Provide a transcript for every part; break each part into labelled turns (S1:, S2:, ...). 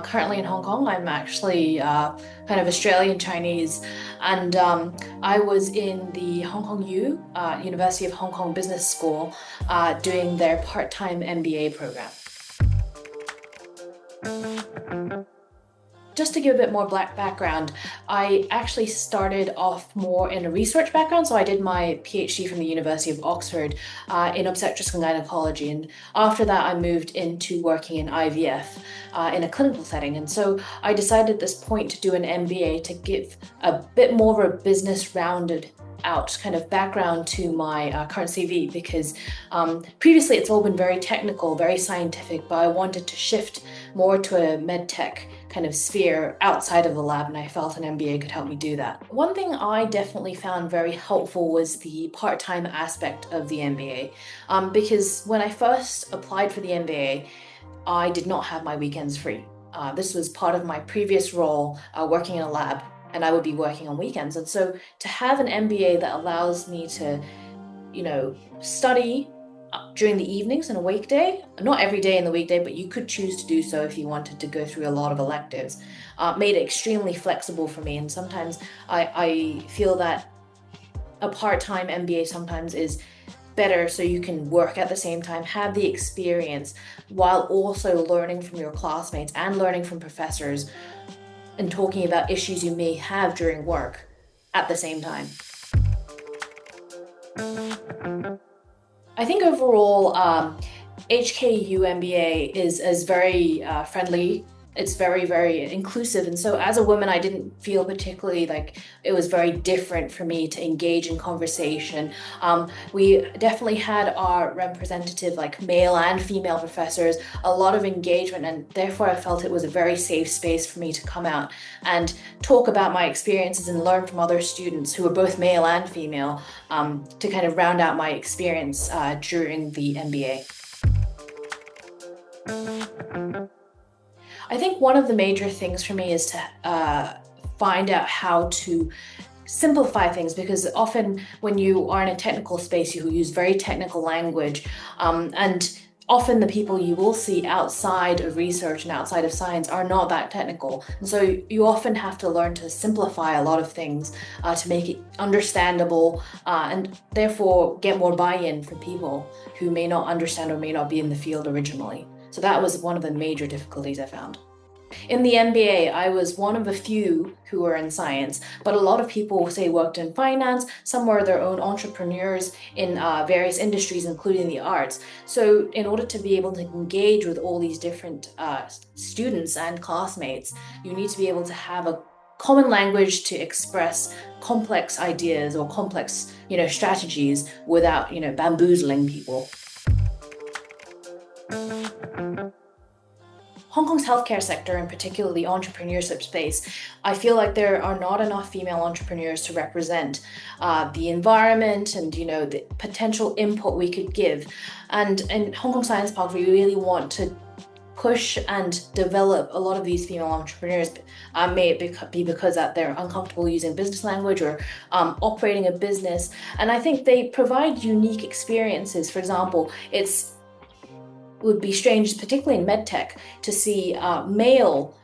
S1: currently in Hong Kong. I'm actually kind of Australian Chinese, and I was in the Hong Kong U, University of Hong Kong Business School, doing their part-time MBA program. Just to give a bit more background, I actually started off more in a research background. So I did my PhD from the University of Oxford in obstetrics and gynecology. And after that, I moved into working in IVF in a clinical setting. And so I decided at this point to do an MBA to give a bit more of a business rounded out kind of background to my current CV, because previously it's all been very technical, very scientific, but I wanted to shift more to a MedTech kind of sphere outside of the lab, and I felt an MBA could help me do that. One thing I definitely found very helpful was the part-time aspect of the MBA, because when I first applied for the MBA, I did not have my weekends free. This was part of my previous role working in a lab, and I would be working on weekends. And so to have an MBA that allows me to, study during the evenings in a weekday, not every day in the weekday, but you could choose to do so if you wanted to go through a lot of electives, made it extremely flexible for me. And sometimes I feel that a part-time MBA sometimes is better, so you can work at the same time, have the experience, while also learning from your classmates and learning from professors and talking about issues you may have during work at the same time. I think overall, HKU MBA is very friendly. It's very, very inclusive. And so as a woman, I didn't feel particularly like it was very different for me to engage in conversation. We definitely had our representative, like male and female professors, a lot of engagement, and therefore I felt it was a very safe space for me to come out and talk about my experiences and learn from other students who were both male and female, to kind of round out my experience during the MBA. I think one of the major things for me is to find out how to simplify things, because often when you are in a technical space, you use very technical language, and often the people you will see outside of research and outside of science are not that technical. And so you often have to learn to simplify a lot of things to make it understandable, and therefore get more buy-in from people who may not understand or may not be in the field originally. So that was one of the major difficulties I found. In the MBA, I was one of a few who were in science, but a lot of people, say, worked in finance. Some were their own entrepreneurs in various industries, including the arts. So in order to be able to engage with all these different students and classmates, you need to be able to have a common language to express complex ideas or complex, strategies without, bamboozling people. Hong Kong's healthcare sector, in particular the entrepreneurship space, I feel like there are not enough female entrepreneurs to represent the environment and the potential input we could give. And in Hong Kong Science Park, we really want to push and develop a lot of these female entrepreneurs. May it be because that they're uncomfortable using business language or operating a business. And I think they provide unique experiences. For example, would be strange, particularly in MedTech, to see male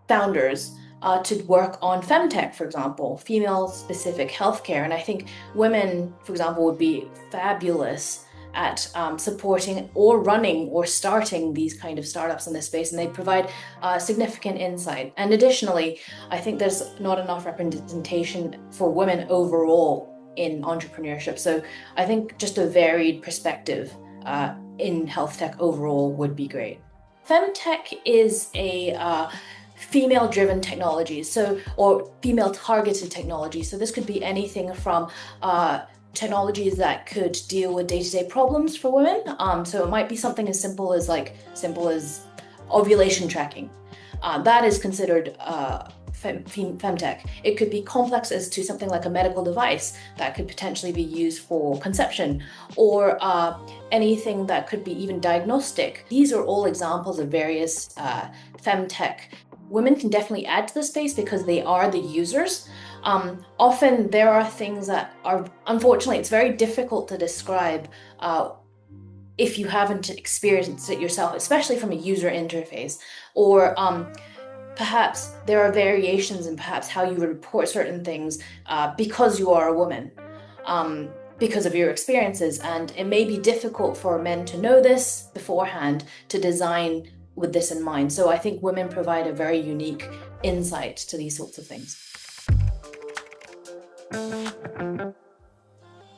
S1: founders to work on femtech, for example, female-specific healthcare. And I think women, for example, would be fabulous at supporting or running or starting these kind of startups in this space, and they provide significant insight. And additionally, I think there's not enough representation for women overall in entrepreneurship. So I think just a varied perspective in health tech overall would be great. Femtech is a female-driven technology, or female-targeted technology. So this could be anything from technologies that could deal with day-to-day problems for women. So it might be something as simple as ovulation tracking. That is considered femtech. It could be complex as to something like a medical device that could potentially be used for conception, or anything that could be even diagnostic. These are all examples of various femtech. Women can definitely add to the space because they are the users. Often there are things that are, unfortunately, it's very difficult to describe if you haven't experienced it yourself, especially from a user interface. or perhaps there are variations in perhaps how you would report certain things because you are a woman, because of your experiences. And it may be difficult for men to know this beforehand to design with this in mind. So I think women provide a very unique insight to these sorts of things.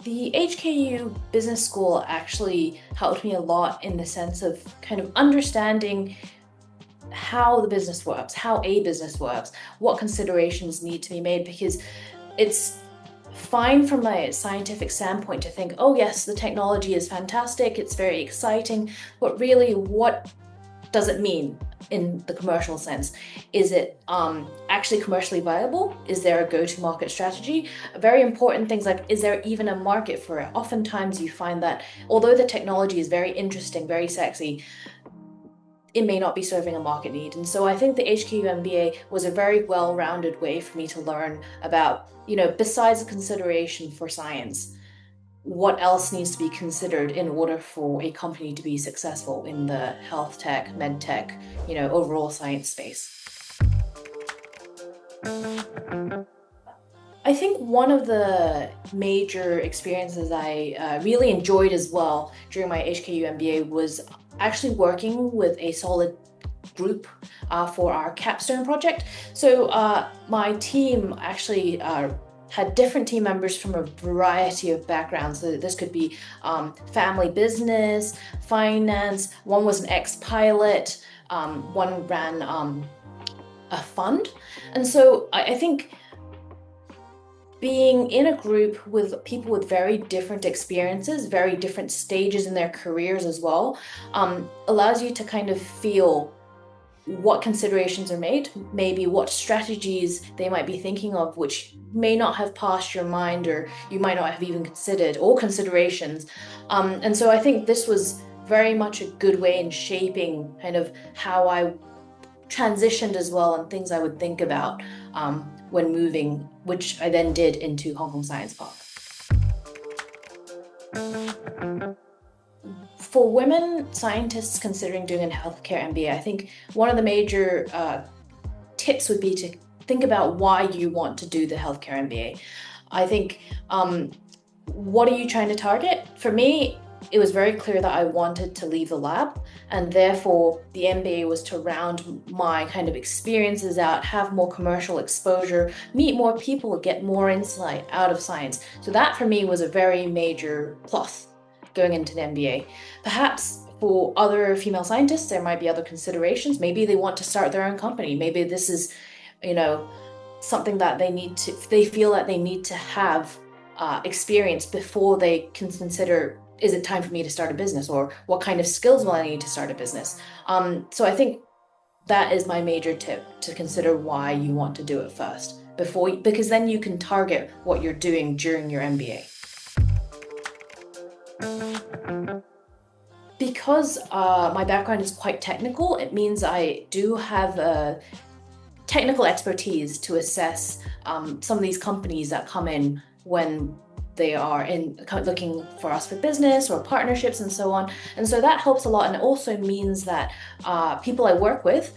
S1: The HKU Business School actually helped me a lot in the sense of kind of understanding how the business works, how a business works, what considerations need to be made, because it's fine from a scientific standpoint to think, oh yes, the technology is fantastic, it's very exciting, but really what does it mean in the commercial sense? Is it actually commercially viable? Is there a go-to-market strategy? Very important things like, is there even a market for it? Oftentimes you find that although the technology is very interesting, very sexy, it may not be serving a market need. And so I think the HKU MBA was a very well-rounded way for me to learn about, besides the consideration for science, what else needs to be considered in order for a company to be successful in the health tech, med tech, overall science space. I think one of the major experiences I really enjoyed as well during my HKU MBA was actually working with a solid group for our capstone project. So my team actually had different team members from a variety of backgrounds. So this could be family business, finance, one was an ex-pilot, one ran a fund. And so I think being in a group with people with very different experiences, very different stages in their careers as well, allows you to kind of feel what considerations are made, maybe what strategies they might be thinking of, which may not have passed your mind or you might not have even considered, or considerations. And so I think this was very much a good way in shaping kind of how I transitioned as well, and things I would think about when moving, which I then did into Hong Kong Science Park. For women scientists considering doing a healthcare MBA, I think one of the major tips would be to think about why you want to do the healthcare MBA. I think, what are you trying to target? For me, it was very clear that I wanted to leave the lab, and therefore the MBA was to round my kind of experiences out, have more commercial exposure, meet more people, get more insight out of science. So that for me was a very major plus going into the MBA. Perhaps for other female scientists, there might be other considerations. Maybe they want to start their own company. Maybe this is, something that they feel that they need to have experience before they can consider, is it time for me to start a business, or what kind of skills will I need to start a business? So I think that is my major tip, to consider why you want to do it first, because then you can target what you're doing during your MBA. Because my background is quite technical, it means I do have a technical expertise to assess some of these companies that come in when they are looking for us for business or partnerships and so on. And so that helps a lot. And it also means that people I work with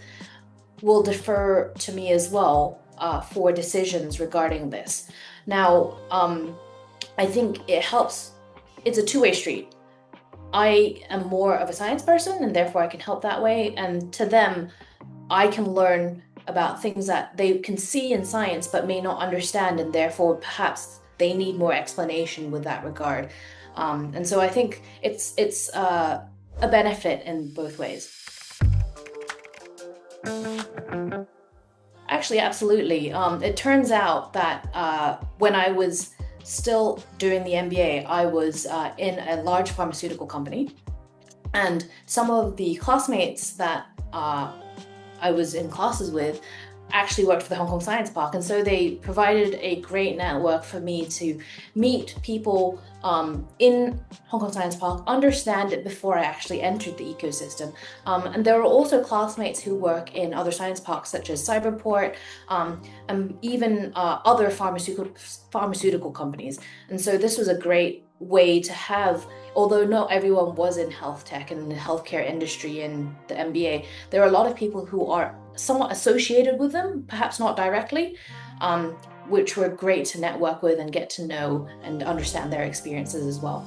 S1: will defer to me as well for decisions regarding this. Now, I think it helps. It's a two-way street. I am more of a science person, and therefore I can help that way. And to them, I can learn about things that they can see in science but may not understand, and therefore perhaps they need more explanation with that regard. And so I think it's a benefit in both ways. Actually, absolutely. It turns out that when I was still doing the MBA, I was in a large pharmaceutical company, and some of the classmates that I was in classes with actually worked for the Hong Kong Science Park, and so they provided a great network for me to meet people in Hong Kong Science Park, understand it before I actually entered the ecosystem. And there were also classmates who work in other science parks such as Cyberport, and even other pharmaceutical companies. And so this was a great way to have, although not everyone was in health tech and the healthcare industry in the MBA, there are a lot of people who are somewhat associated with them, perhaps not directly, which were great to network with and get to know and understand their experiences as well.